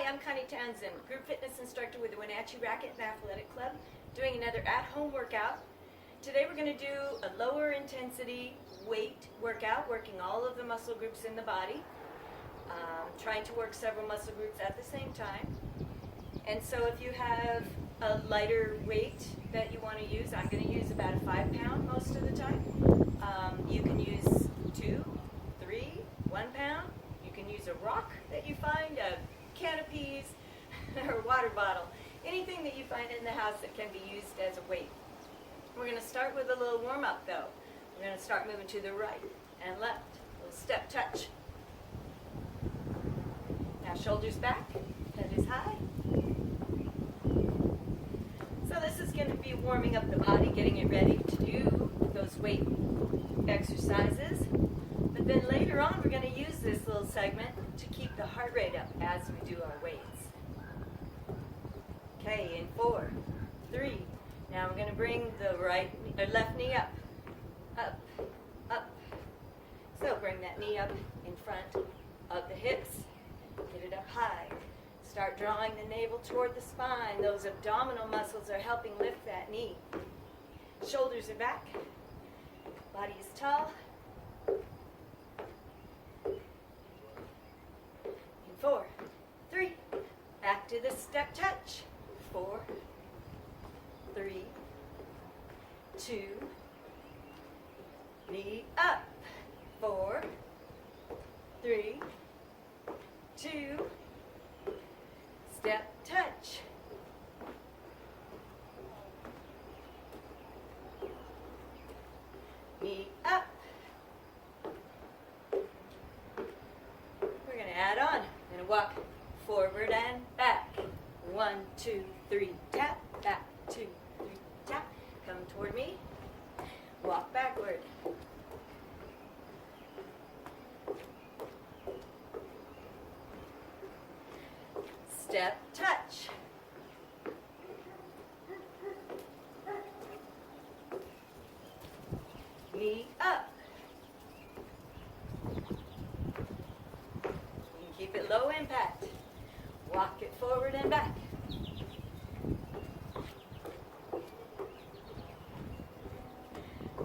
Hi, I'm Connie, group fitness instructor with the Wenatchee Racquet Athletic Club, doing another at-home workout. Today we're going to do a lower intensity weight workout, working all of the muscle groups in the body, trying to work several muscle groups at the same time. And so if you have a lighter weight that you want to use, I'm going to use about a 5 pound most of the time. You can use 2, 3, 1 pound. You can use a rock that you find, a can of peas, or a water bottle. Anything that you find in the house that can be used as a weight. We're going to start with a little warm-up though. We're going to start moving to the right and left. A little step touch. Now shoulders back, head is high. So this is going to be warming up the body, getting it ready to do those weight exercises. But then later on we're going to use this little segment to keep the heart rate up as we do our weights. Okay, in 4, 3. Now we're going to bring the left knee up, up, up. So bring that knee up in front of the hips. Get it up high. Start drawing the navel toward the spine. Those abdominal muscles are helping lift that knee. Shoulders are back. Body is tall. In 4, 3. Back to the step touch. 4, 3, 2. Knee up. 4, 3, 2. Step touch. Knee up. We're going to add on. We're going to walk forward and back. 1, 2, 3, tap, back, 2, 3, tap. Come toward me. Walk backward. Step touch. Knee up. You can keep it low impact. Walk it forward and back.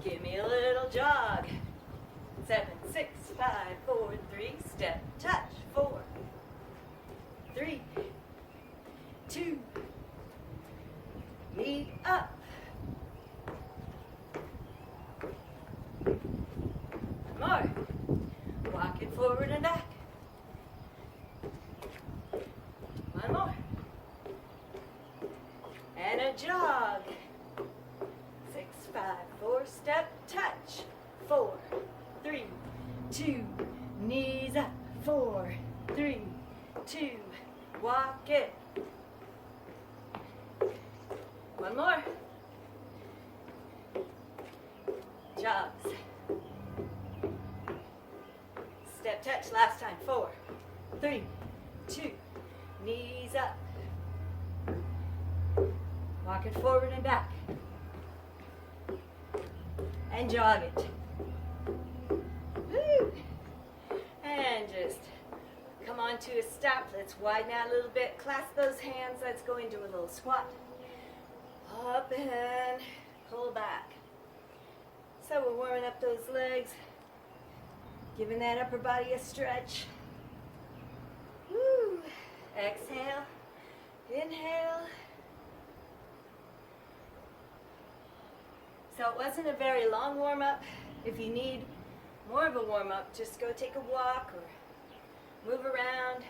Give me a little jog. 7, 6, 5, 4, 3. Step touch. 4, 3, 2. Knee up. One more. Walk it forward and back. One more. And a jog. 6, 5, 4. Step touch. 4, 3, 2. Knees up. 4, 3, 2. Walk it. One more. Jogs. Step touch last time. 4, 3, 2. Knees up. Walk it forward and back. And jog it. Woo! And just come on to a stop. Let's widen out a little bit. Clasp those hands. Let's go into a little squat. Up and pull back. So we're warming up those legs. Giving that upper body a stretch. Woo! Exhale. Inhale. So it wasn't a very long warm-up. If you need more of a warm-up, just go take a walk or move around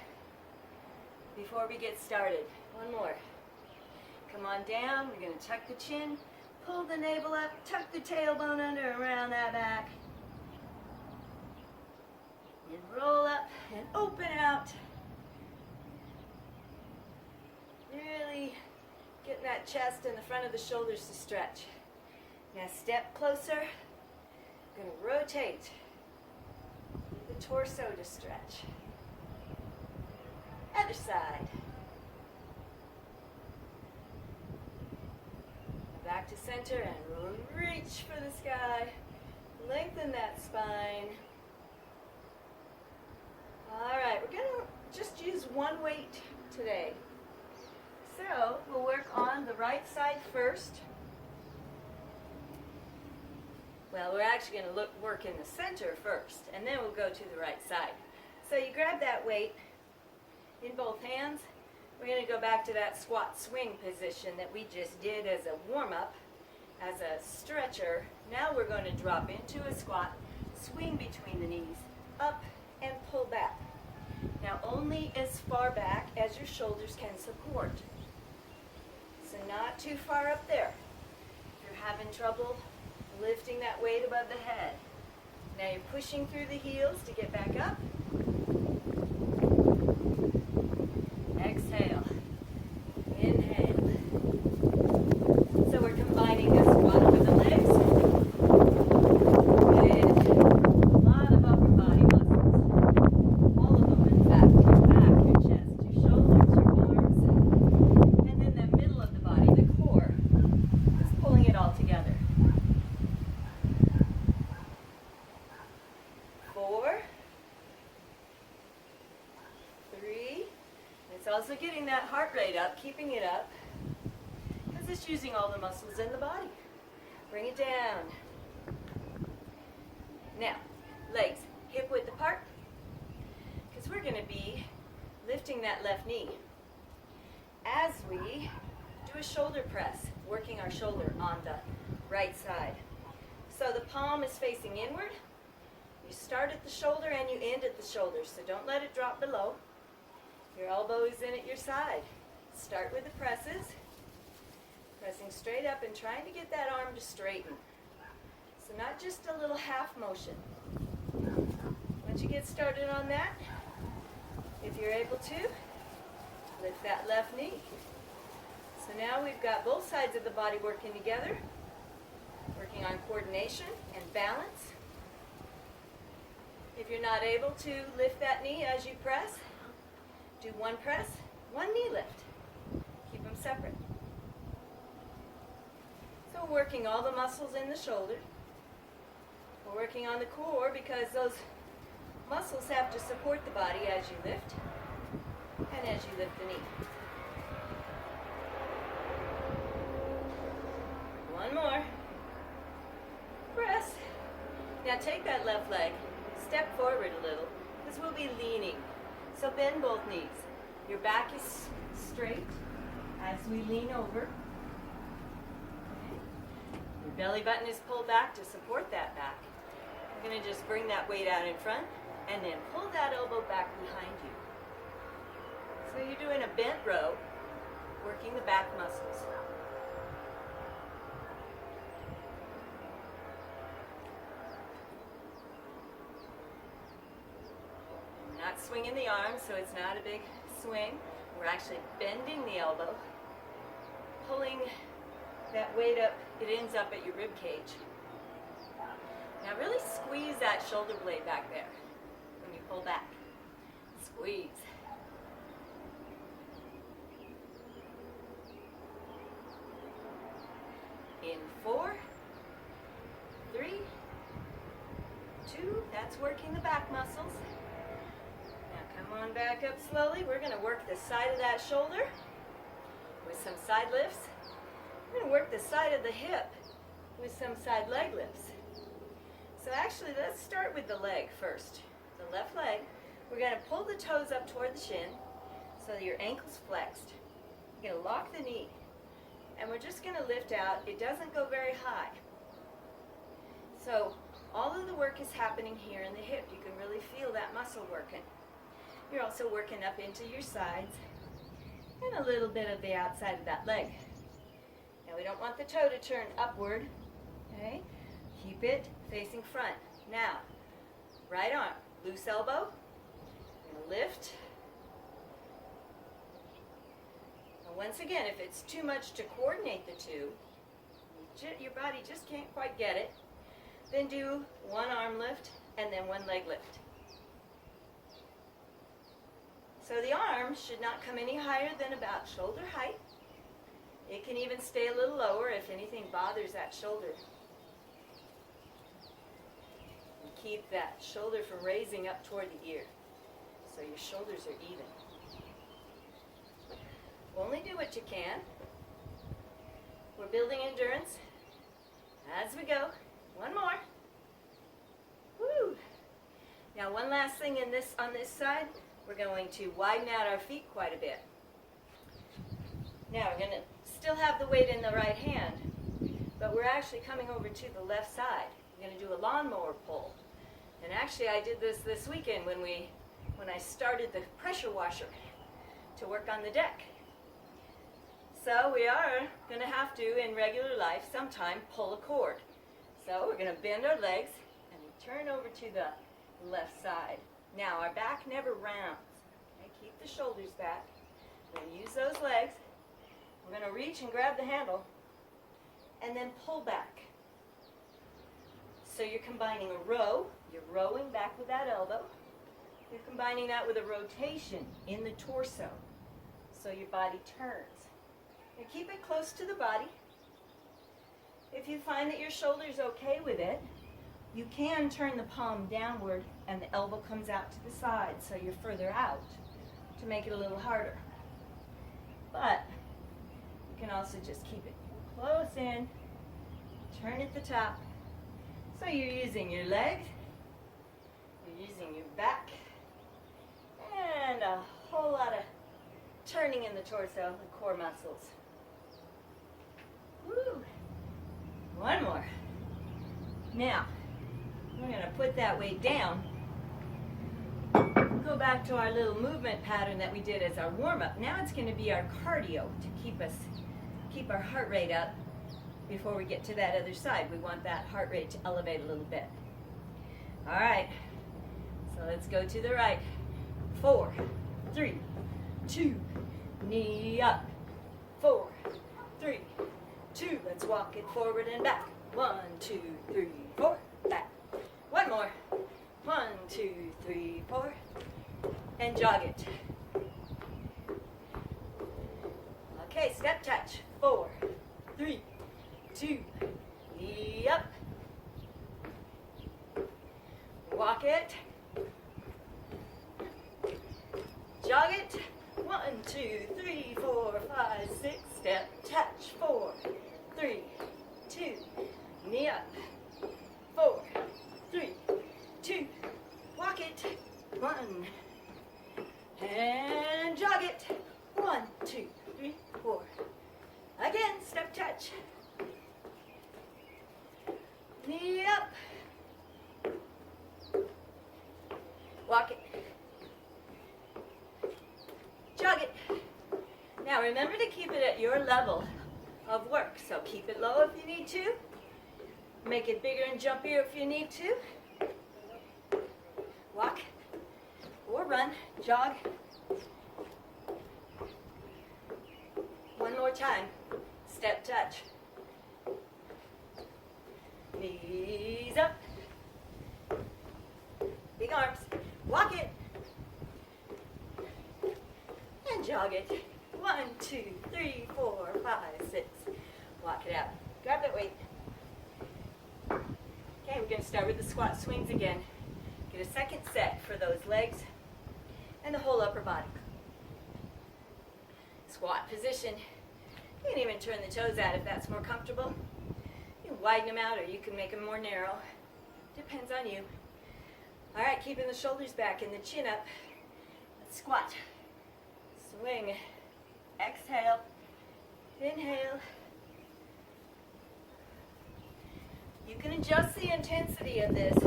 before we get started. One more. Come on down. We're going to tuck the chin, pull the navel up, tuck the tailbone under around that back. And roll up and open out. Really getting that chest and the front of the shoulders to stretch. Now step closer. I'm going to rotate the torso to stretch. Other side. Back to center and reach for the sky. Lengthen that spine. All right, we're going to just use one weight to today. So we'll work on the right side first. Well, we're actually going to work in the center first, and then we'll go to the right side. So you grab that weight in both hands. We're going to go back to that squat swing position that we just did as a warm-up, as a stretcher. Now we're going to drop into a squat, swing between the knees, up and pull back. Now only as far back as your shoulders can support. So not too far up there. If you're having trouble lifting that weight above the head. Now you're pushing through the heels to get back up. Exhale. Inhale. So we're combining the squat with the legs with a lot of upper body muscles. All of them, in fact. Your back, your chest, your shoulders, your arms. And then the middle of the body, the core, is pulling it all together. 4, 3. It's also getting that heart rate up, keeping it up, because it's using all the muscles in the body. Bring it down. Now, legs hip width apart, because we're going to be lifting that left knee as we do a shoulder press, working our shoulder on the right side. So the palm is facing inward. You start at the shoulder and you end at the shoulder, so don't let it drop below. Your elbow is in at your side. Start with the presses, pressing straight up and trying to get that arm to straighten. So not just a little half motion. Once you get started on that, if you're able to, lift that left knee. So now we've got both sides of the body working together, working on coordination and balance. If you're not able to lift that knee as you press, do one press, one knee lift. Keep them separate. So we're working all the muscles in the shoulder. We're working on the core because those muscles have to support the body as you lift and as you lift the knee. One more. Press. Now take that left leg, step forward a little, because we'll be leaning. So bend both knees. Your back is straight as we lean over. Okay. Your belly button is pulled back to support that back. You're going to just bring that weight out in front and then pull that elbow back behind you. So you're doing a bent row, working the back muscles. Not swinging the arms, so it's not a big swing. We're actually bending the elbow, pulling that weight up. It ends up at your rib cage. Now really squeeze that shoulder blade back there when you pull back. Squeeze. In 4, 3, 2, that's working the back muscles. Come on back up slowly. We're going to work the side of that shoulder with some side lifts. We're going to work the side of the hip with some side leg lifts. So actually, let's start with the leg first. The left leg. We're going to pull the toes up toward the shin so that your ankle's flexed. You're going to lock the knee. And we're just going to lift out. It doesn't go very high. So all of the work is happening here in the hip. You can really feel that muscle working. You're also working up into your sides and a little bit of the outside of that leg. Now we don't want the toe to turn upward, okay? Keep it facing front. Now, right arm, loose elbow, lift. Now once again, if it's too much to coordinate the two, your body just can't quite get it, then do one arm lift and then one leg lift. So the arm should not come any higher than about shoulder height. It can even stay a little lower if anything bothers that shoulder. And keep that shoulder from raising up toward the ear, so your shoulders are even. Only do what you can. We're building endurance as we go. One more. Woo! Now one last thing on this side, we're going to widen out our feet quite a bit. Now we're going to still have the weight in the right hand, but we're actually coming over to the left side. We're going to do a lawnmower pull. And actually I did this weekend when I started the pressure washer to work on the deck. So we are going to have to, in regular life, sometime pull a cord. So we're going to bend our legs and turn over to the left side. Now our back never rounds. Okay, keep the shoulders back. We're going to use those legs. We're going to reach and grab the handle and then pull back. So you're combining a row. You're rowing back with that elbow. You're combining that with a rotation in the torso. So your body turns. And keep it close to the body. If you find that your shoulder's okay with it, you can turn the palm downward and the elbow comes out to the side so you're further out to make it a little harder. But you can also just keep it close in, turn at the top. So you're using your legs, you're using your back, and a whole lot of turning in the torso, the core muscles. Woo! One more. Now, we're going to put that weight down. Go back to our little movement pattern that we did as our warm-up. Now it's going to be our cardio to keep our heart rate up before we get to that other side. We want that heart rate to elevate a little bit. All right, so let's go to the right. 4, 3, 2, knee up. 4, 3, 2. Let's walk it forward and back. 1, 2, 3, 4. Back. One more. 1, 2, 3, 4. And jog it. Okay, step touch. 4, 3, 2. Knee up. Walk it. Jog it. 1, 2, 3, 4, 5, 6. Step touch. 4, 3, 2. Knee up. 4, 3, 2. Walk it. 1. And jog it. 1, 2, 3, 4. Again, step touch. Knee up. Walk it. Jog it. Now remember to keep it at your level of work. So keep it low if you need to. Make it bigger and jumpier if you need to. Walk or run, jog. One more time. Step touch. Knees up. Big arms. Walk it. And jog it. 1, 2, 3, 4, 5, 6. Walk it out. Grab that weight. Okay, we're going to start with the squat swings again. Get a second set for those legs and the whole upper body. Squat position. You can even turn the toes out if that's more comfortable. You can widen them out or you can make them more narrow. Depends on you. All right, keeping the shoulders back and the chin up. Let's squat. Swing. Exhale. Inhale. You can adjust the intensity of this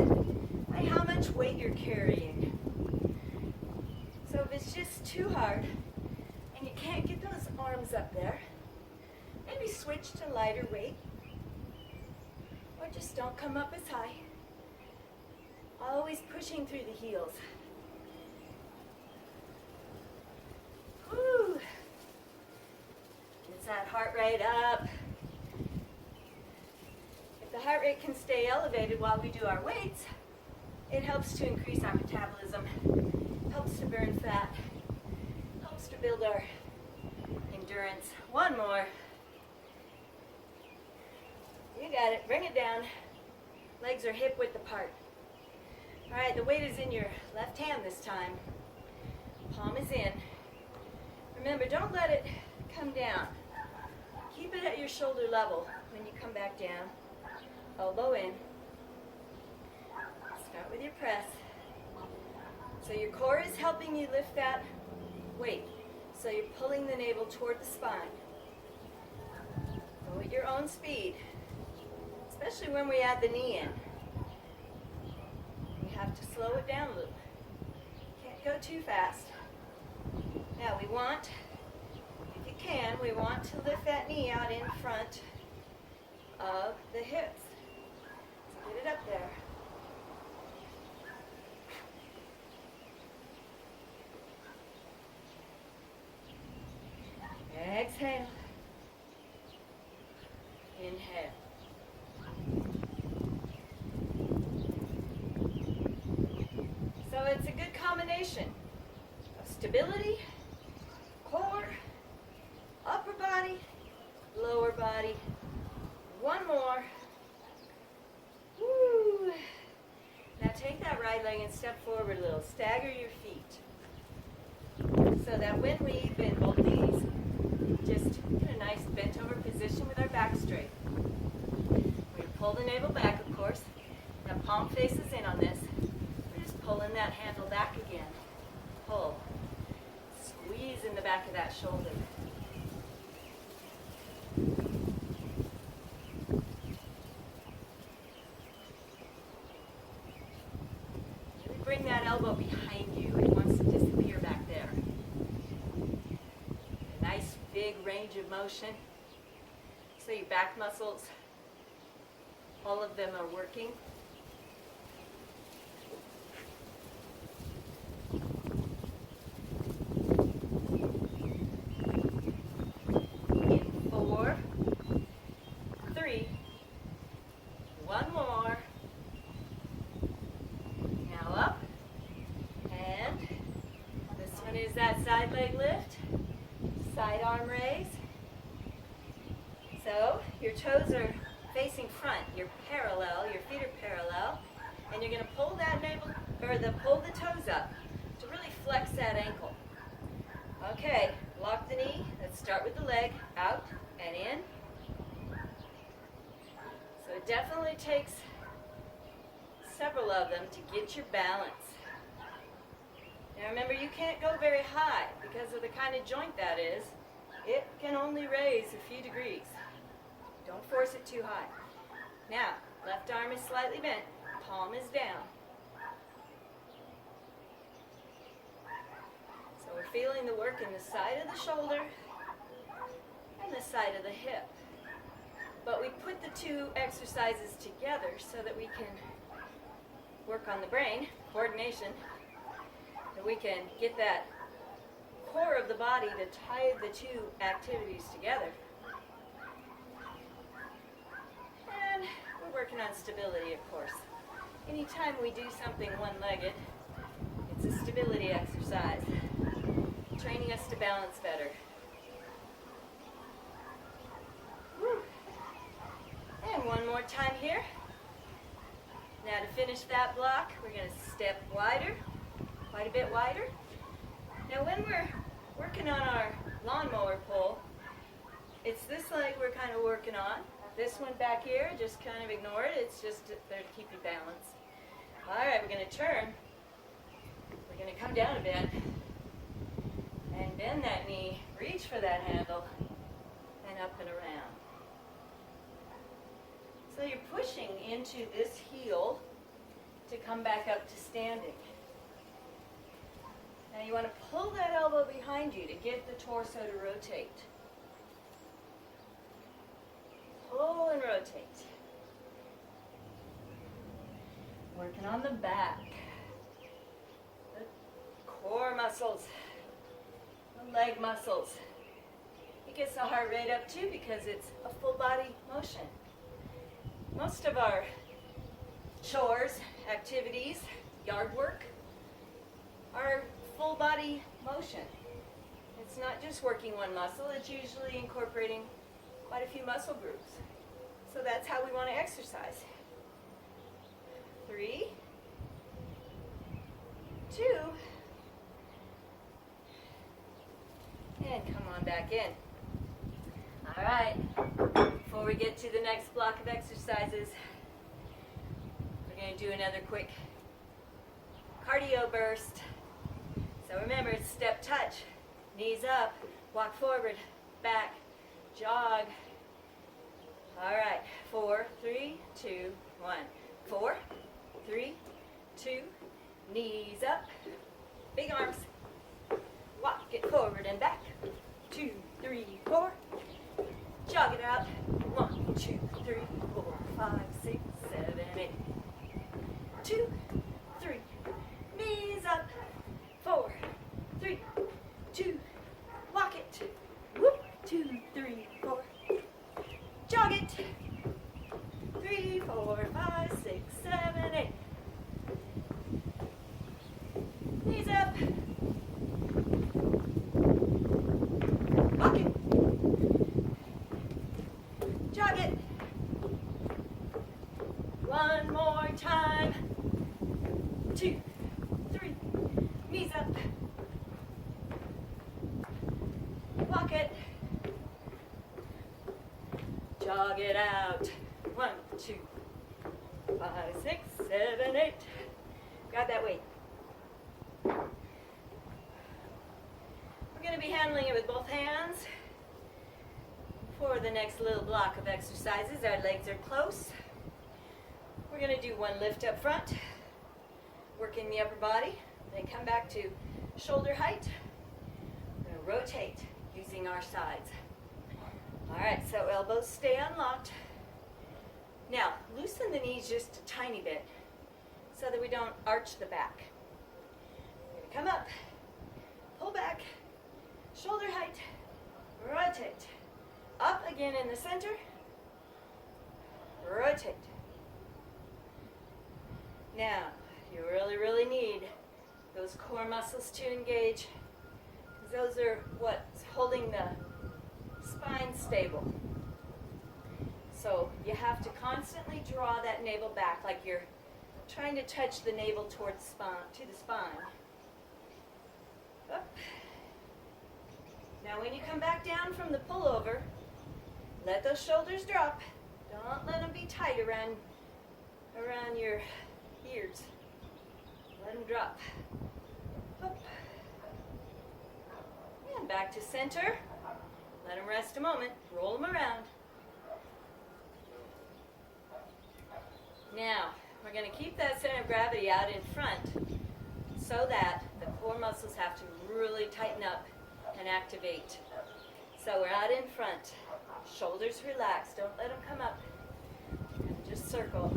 by how much weight you're carrying. So if it's just too hard and you can't get those arms up there, maybe switch to lighter weight or just don't come up as high. Always pushing through the heels. Whew. Gets that heart rate up. If the heart rate can stay elevated while we do our weights, it helps to increase our metabolism, helps to burn fat, helps to build our endurance. One more. You got it. Bring it down. Legs are hip width apart. All right, the weight is in your left hand this time. Palm is in. Remember, don't let it come down. Keep it at your shoulder level when you come back down. Elbow in. Start with your press. So your core is helping you lift that weight. So you're pulling the navel toward the spine. Go at your own speed, especially when we add the knee in. We have to slow it down a little. Can't go too fast. Now we want, if you can, we want to lift that knee out in front of the hips. So get it up there. Exhale. Inhale. So it's a good combination of stability, core, upper body, lower body. One more. Woo. Now take that right leg and step forward a little. Stagger your feet. So that when we bend both knees, just in a nice bent over position with our back straight. We pull the navel back, of course. Now palm faces in on this. We're just pulling that handle back again. Pull. Squeeze in the back of that shoulder. Really bring that elbow behind you. It wants to disappear back there. A nice big range of motion. So your back muscles, all of them are working. In 4, 3, one more. Now up. And this one is that side leg lift, side arm raise. So your toes are facing front, you're parallel, your feet are parallel, and you're going to pull that navel, or pull the toes up to really flex that ankle. Okay, lock the knee. Let's start with the leg, out and in. So it definitely takes several of them to get your balance. Now remember, you can't go very high because of the kind of joint that is. It can only raise a few degrees. Don't force it too high. Now, left arm is slightly bent, palm is down. So we're feeling the work in the side of the shoulder and the side of the hip. But we put the two exercises together so that we can work on the brain, coordination, that we can get that core of the body to tie the two activities together. And we're working on stability, of course. Anytime we do something one-legged, it's a stability exercise, training us to balance better. Woo. And one more time here. Now to finish that block, we're going to step wider, quite a bit wider. Now when we're working on our lawnmower pull, it's this leg we're kind of working on. This one back here, just kind of ignore it. It's just there to keep you balanced. All right, we're going to turn. We're going to come down a bit and bend that knee, reach for that handle, and up and around. So you're pushing into this heel to come back up to standing. Now you want to pull that elbow behind you to get the torso to rotate. Pull and rotate. Working on the back, the core muscles, the leg muscles. It gets the heart rate up too because it's a full body motion. Most of our chores, activities, yard work are full body motion. It's not just working one muscle, it's usually incorporating quite a few muscle groups. So that's how we want to exercise. 3, 2, and come on back in. right, before we get to the next block of exercises, we're going to do another quick cardio burst. So remember, it's step touch, knees up, walk forward, back, jog. All right, 4, 3, 2, 1. 4, 3, 2, knees up, big arms, walk it forward and back. 2, 3, 4, jog it out. 1, 2, 3, 4, 5, 6, 7, 8. 2, 3, knees up. 4, 3, 2, walk it. Whoop. 2, 3, 4, jog it. 3, 4, 5, 6, 7, 8. Knees up. Walk it. Jog it. One more time. 2, 3. Knees up. Walk it. Jog it out. 1, 2, 5, 6, 7, 8. Grab that weight. We're going to be handling it with both hands. For the next little block of exercises, our legs are close. We're going to do one lift up front, working the upper body, then come back to shoulder height. We're going to rotate using our sides. All right, so elbows stay unlocked. Now, loosen the knees just a tiny bit so that we don't arch the back. We're going to come up, pull back, shoulder height, rotate. Up again in the center, rotate. Now, you really need those core muscles to engage, because those are what's holding the spine stable. So you have to constantly draw that navel back like you're trying to touch the navel towards the spine. Up. Now when you come back down from the pullover, let those shoulders drop. Don't let them be tight around your ears. Let them drop. Up. And back to center. Let them rest a moment. Roll them around. Now, we're going to keep that center of gravity out in front so that the core muscles have to really tighten up and activate. So we're out in front. Shoulders relaxed. Don't let them come up. Just circle.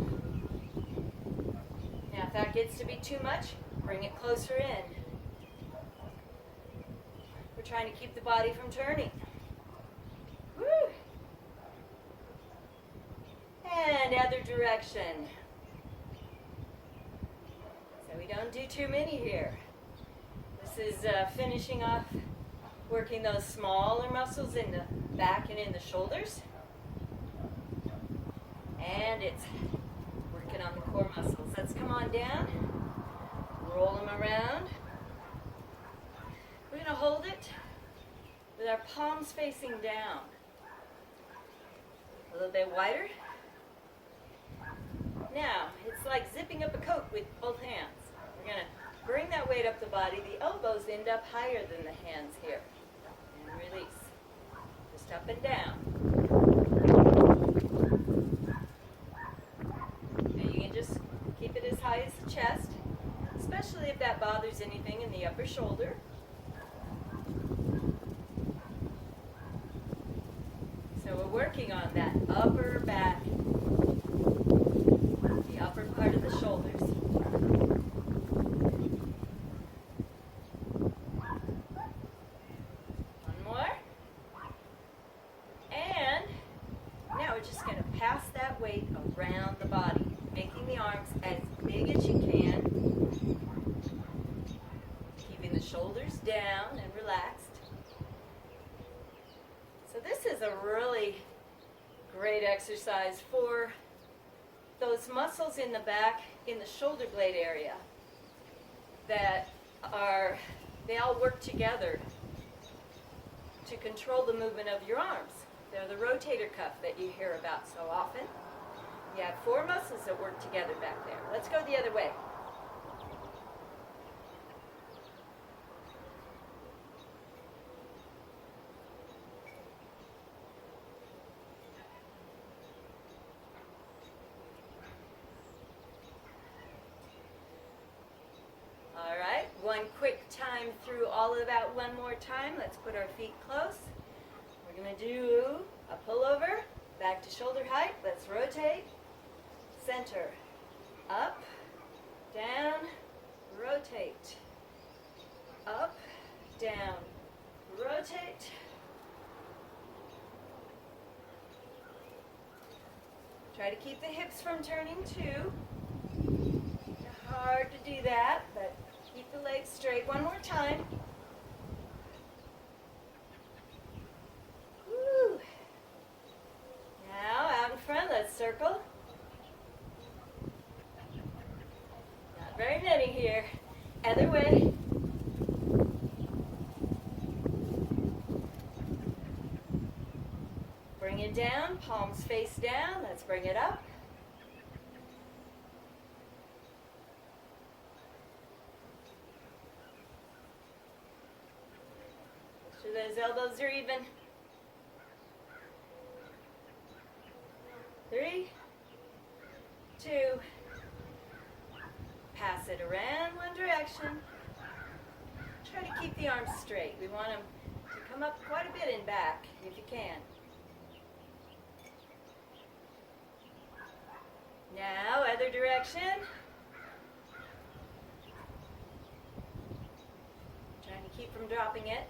Now, if that gets to be too much, bring it closer in. We're trying to keep the body from turning. Woo! And other direction. So we don't do too many here. This is finishing off working those smaller muscles in the back and in the shoulders. And it's working on the core muscles. Let's come on down. Roll them around. We're going to hold it with our palms facing down. A little bit wider. Now, it's like zipping up a Coke with both hands. We're going to bring that weight up the body. The elbows end up higher than the hands here. And release. Just up and down. Now you can just keep it as high as the chest, especially if that bothers anything in the upper shoulder. So we're working on that upper back, the upper part of the shoulders. One more. And now we're just going to pass that weight around the body, making the arms as big as you can, keeping the shoulders down and relaxed. So this is a really great exercise for those muscles in the back, in the shoulder blade area, that they all work together to control the movement of your arms. They're the rotator cuff that you hear about so often. You have 4 muscles that work together back there. Let's go the other way. All right, one quick time through all of that one more time. Let's put our feet close. We're going to do a pullover, back to shoulder height. Let's rotate, center, up, down, rotate, up, down, rotate. Try to keep the hips from turning too. Hard to do that, but keep the legs straight. One more time. Woo. Now out in front, let's circle. Not very many here. Other way. Bring it down, palms face down. Let's bring it up. Those elbows are even. 3, 2, pass it around one direction. Try to keep the arms straight. We want them to come up quite a bit in back if you can. Now, other direction. Trying to keep from dropping it.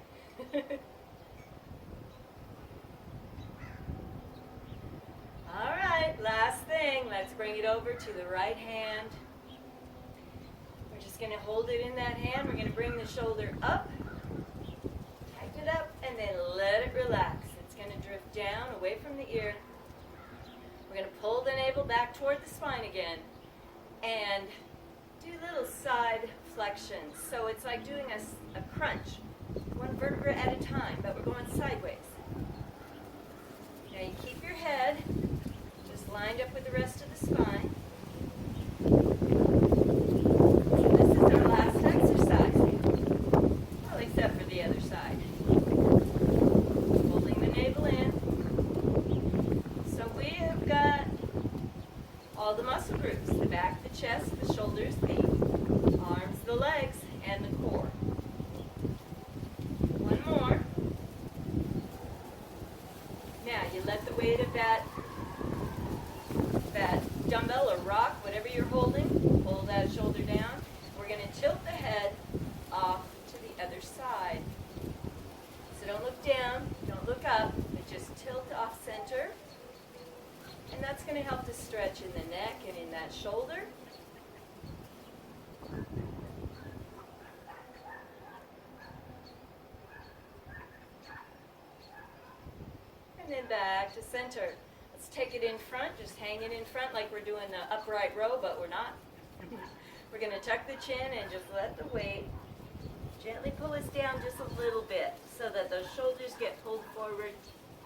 All right, last thing. Let's bring it over to the right hand. We're just going to hold it in that hand. We're going to bring the shoulder up, tighten it up, and then let it relax. It's going to drift down away from the ear. We're going to pull the navel back toward the spine again and do little side flexions. So it's like doing a crunch. One vertebra at a time, but we're going sideways. Now you keep your head just lined up with the rest of the spine. So this is our last exercise. Well, except for the other side. Holding the navel in. So we have got all the muscle groups: the back, the chest, the shoulders, the arms, the legs, and the core. More. Now you let the weight of that dumbbell or rock, whatever you're holding, pull that shoulder down. We're going to tilt the head off to the other side. So don't look down, don't look up, but just tilt off center. And that's going to help to stretch in the neck and in that shoulder. And then back to center. Let's take it in front, just hang it in front like we're doing the upright row, but we're not. We're going to tuck the chin and just let the weight gently pull us down just a little bit so that those shoulders get pulled forward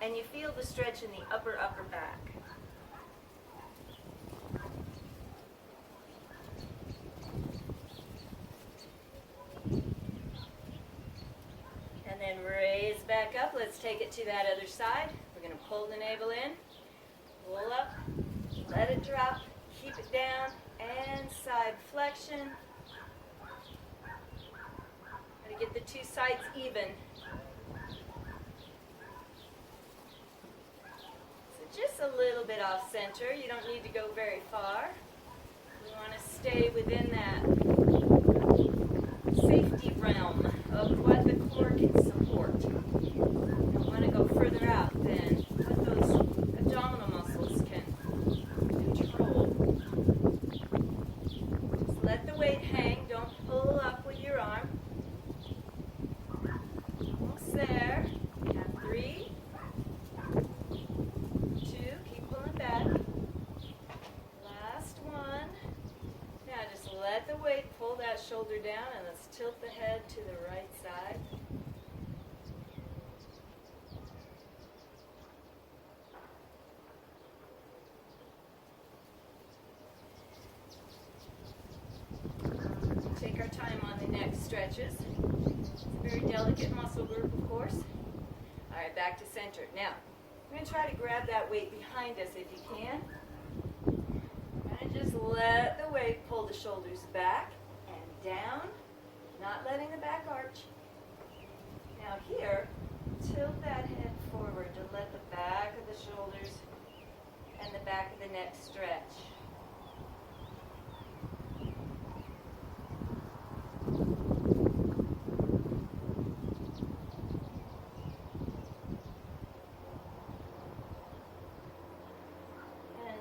and you feel the stretch in the upper back. And then raise back up. Let's take it to that other side. We're going to pull the navel in, pull up, let it drop, keep it down, and side flexion. Got to get the two sides even. So just a little bit off center. You don't need to go very far. We want to stay within that safety realm of what the core can support. We don't want to go further out than what those abdominal muscles can control. Just let the weight hang. Don't pull up with your arm. Almost there. Count 3, 2, keep pulling back. Last one. Now just let the weight pull that shoulder down and let's tilt the head to the right side. hard time on the neck stretches. It's a very delicate muscle group, of course. All right, back to center. Now, I'm going to try to grab that weight behind us if you can. And just let the weight pull the shoulders back and down, not letting the back arch. Now here, tilt that head forward to let the back of the shoulders and the back of the neck stretch. And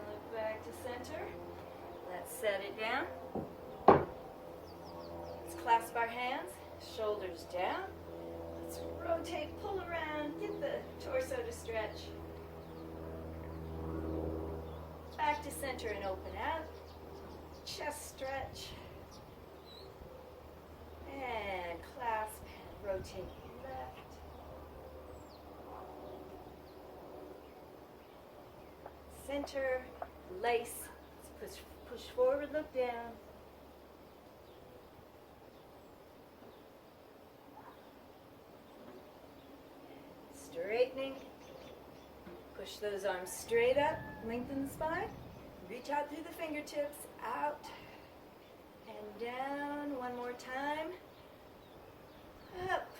look back to center. Let's set it down. Let's clasp our hands, shoulders down. Let's rotate, pull around, get the torso to stretch. Back to center and open out. Chest stretch. And clasp and rotate left. Center, lace. Let's push forward, look down. Straightening. Push those arms straight up, lengthen the spine. Reach out through the fingertips, out and down. One more time. Up,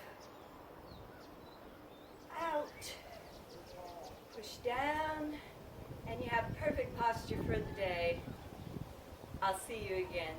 out, push down, and you have perfect posture for the day. I'll see you again.